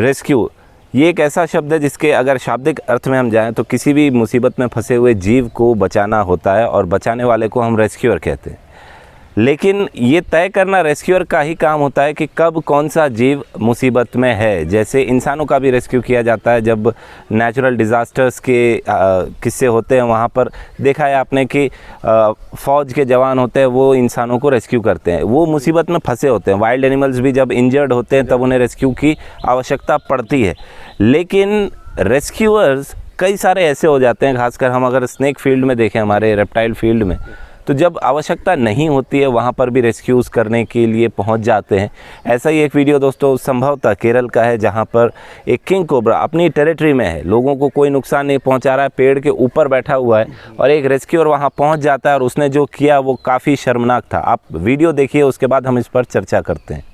Rescue ये एक ऐसा शब्द है जिसके अगर शाब्दिक अर्थ में हम जाएं तो किसी भी मुसीबत में फंसे हुए जीव को बचाना होता है और बचाने वाले को हम रेस्क्यूअर कहते हैं। लेकिन ये तय करना रेस्क्यूअर का ही काम होता है कि कब कौन सा जीव मुसीबत में है। जैसे इंसानों का भी रेस्क्यू किया जाता है जब नेचुरल डिज़ास्टर्स के किस्से होते हैं, वहाँ पर देखा है आपने कि फ़ौज के जवान होते हैं वो इंसानों को रेस्क्यू करते हैं, वो मुसीबत में फंसे होते हैं। वाइल्ड एनिमल्स भी जब इंजर्ड होते हैं तब उन्हें रेस्क्यू की आवश्यकता पड़ती है। लेकिन रेस्क्यूअर्स कई सारे ऐसे हो जाते हैं, खासकर हम अगर स्नेक फील्ड में देखें, हमारे रेप्टाइल फील्ड में, तो जब आवश्यकता नहीं होती है वहाँ पर भी रेस्क्यूज़ करने के लिए पहुँच जाते हैं। ऐसा ही एक वीडियो दोस्तों संभवतः केरल का है जहाँ पर एक किंग कोबरा अपनी टेरिटरी में है, लोगों को कोई नुकसान नहीं पहुँचा रहा है, पेड़ के ऊपर बैठा हुआ है और एक रेस्क्यूअर वहाँ पहुँच जाता है और उसने जो किया वो काफ़ी शर्मनाक था। आप वीडियो देखिए, उसके बाद हम इस पर चर्चा करते हैं।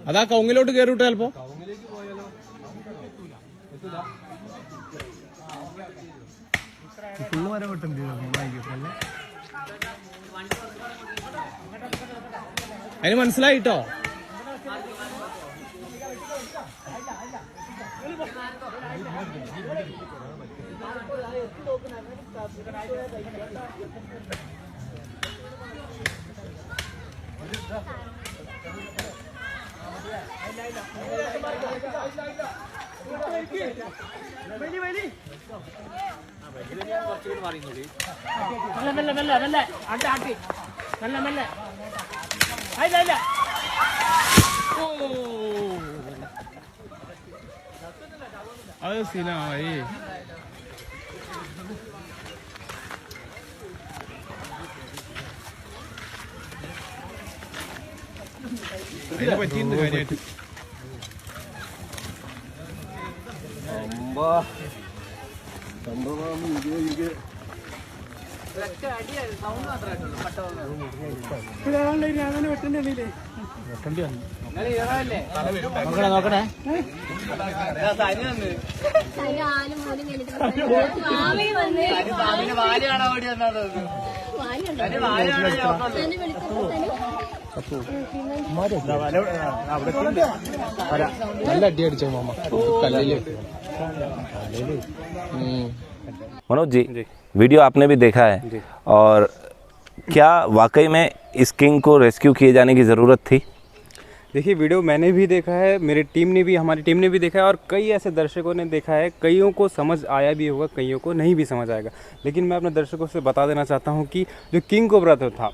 അതാ കൗങ്ങിലോട്ട് കയറിവിട്ടോ ചിലപ്പോ. അതിന് മനസ്സിലായിട്ടോ. അത് സീനായി. അതിനെ പറ്റിയിട്ടുണ്ട് കാര്യമായിട്ട്. നോക്കണേ നല്ല അടി അടിച്ചോ മാമ കല്ലില്. मनोज जी, वीडियो आपने भी देखा है और क्या वाकई में इस किंग को रेस्क्यू किए जाने की ज़रूरत थी? देखिए, वीडियो मैंने भी देखा है, मेरी टीम ने भी, हमारी टीम ने भी देखा है और कई ऐसे दर्शकों ने देखा है। कईयों को समझ आया भी होगा, कईयों को नहीं भी समझ आएगा। लेकिन मैं अपने दर्शकों से बता देना चाहता हूँ कि जो किंग कोबरा था,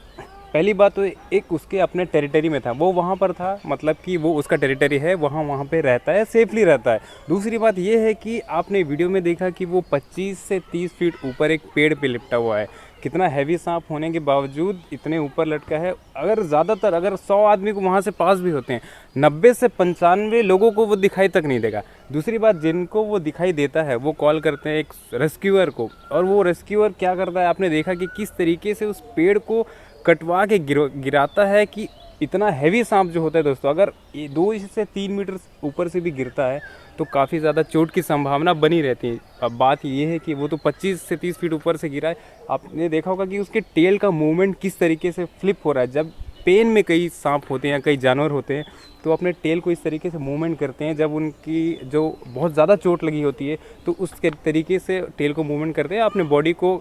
पहली बात तो एक उसके अपने टेरिटरी में था, वो वहाँ पर था, मतलब कि वो उसका टेरिटरी है, वहाँ पे रहता है, सेफली रहता है। दूसरी बात ये है कि आपने वीडियो में देखा कि वो 25 से 30 फीट ऊपर एक पेड़ पे लिपटा हुआ है। कितना हैवी सांप होने के बावजूद इतने ऊपर लटका है। अगर ज़्यादातर अगर 100 आदमी को वहाँ से पास भी होते हैं, 90 से 95 लोगों को वो दिखाई तक नहीं देगा। दूसरी बात, जिनको वो दिखाई देता है वो कॉल करते हैं एक रेस्क्यूअर को, और वो रेस्क्यूअर क्या करता है, आपने देखा कि किस तरीके से उस पेड़ को कटवा के गिराता है कि इतना हैवी सांप जो होता है दोस्तों, अगर 2 से 3 मीटर ऊपर से भी गिरता है तो काफ़ी ज़्यादा चोट की संभावना बनी रहती है। अब बात ये है कि वो तो 25 से 30 फीट ऊपर से गिरा है। आपने देखा होगा कि उसके टेल का मूवमेंट किस तरीके से फ्लिप हो रहा है। जब पेन में कई सांप होते हैं, कई जानवर होते हैं, तो अपने टेल को इस तरीके से मूवमेंट करते हैं। जब उनकी जो बहुत ज़्यादा चोट लगी होती है तो उस तरीके से टेल को मूवमेंट करते हैं, अपने बॉडी को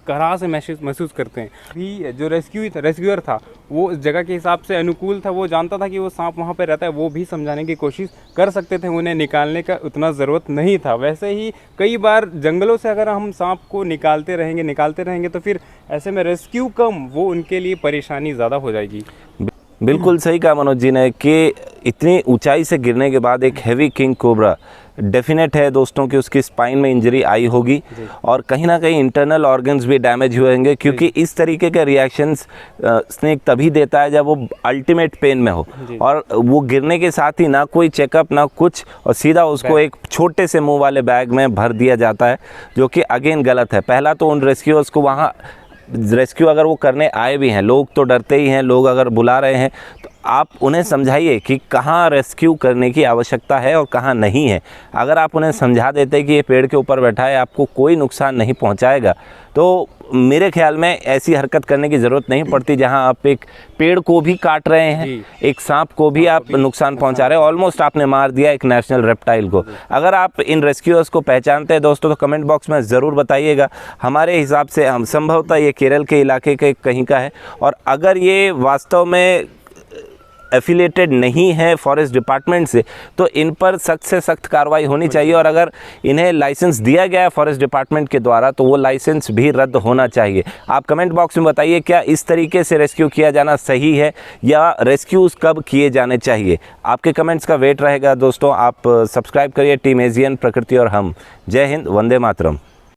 करा से महसूस करते हैं। भी जो रेस्क्यूअर था वो इस जगह के हिसाब से अनुकूल था, वो जानता था कि वो सांप वहाँ पे रहता है, वो भी समझाने की कोशिश कर सकते थे, उन्हें निकालने का उतना ज़रूरत नहीं था। वैसे ही कई बार जंगलों से अगर हम सांप को निकालते रहेंगे तो फिर ऐसे में रेस्क्यू कम, वो उनके लिए परेशानी ज़्यादा हो जाएगी। बिल्कुल सही कहा मनोज जी ने कि इतनी ऊंचाई से गिरने के बाद एक हैवी किंग कोबरा डेफिनेट है दोस्तों कि उसकी स्पाइन में इंजरी आई होगी और कहीं ना कहीं इंटरनल ऑर्गन्स भी डैमेज हुए होंगे, क्योंकि इस तरीके के रिएक्शंस स्नेक तभी देता है जब वो अल्टीमेट पेन में हो, और वो गिरने के साथ ही ना कोई चेकअप ना कुछ, और सीधा उसको एक छोटे से मुंह वाले बैग में भर दिया जाता है, जो कि अगेन गलत है। पहला तो उन रेस्क्यूअर्स को वहाँ रेस्क्यू अगर वो करने आए भी हैं, लोग तो डरते ही हैं, लोग अगर बुला रहे हैं तो आप उन्हें समझाइए कि कहाँ रेस्क्यू करने की आवश्यकता है और कहाँ नहीं है। अगर आप उन्हें समझा देते कि ये पेड़ के ऊपर बैठा है, आपको कोई नुकसान नहीं पहुंचाएगा, तो मेरे ख्याल में ऐसी हरकत करने की ज़रूरत नहीं पड़ती जहां आप एक पेड़ को भी काट रहे हैं, एक सांप को भी आप नुकसान पहुंचा रहे हैं। ऑलमोस्ट आपने मार दिया एक नेशनल रेप्टाइल को। अगर आप इन रेस्क्यूअर्स को पहचानते हैं दोस्तों तो कमेंट बॉक्स में ज़रूर बताइएगा। हमारे हिसाब से हम संभवतः ये केरल के इलाके के कहीं का है, और अगर ये वास्तव में एफिलेटेड नहीं है फॉरेस्ट डिपार्टमेंट से तो इन पर सख्त से सख्त कार्रवाई होनी चाहिए, और अगर इन्हें लाइसेंस दिया गया है फॉरेस्ट डिपार्टमेंट के द्वारा तो वो लाइसेंस भी रद्द होना चाहिए। आप कमेंट बॉक्स में बताइए क्या इस तरीके से रेस्क्यू किया जाना सही है या रेस्क्यूज़ कब किए जाने चाहिए। आपके कमेंट्स का वेट रहेगा दोस्तों। आप सब्सक्राइब करिए टीम एशियन प्रकृति और हम। जय हिंद, वंदे मातरम।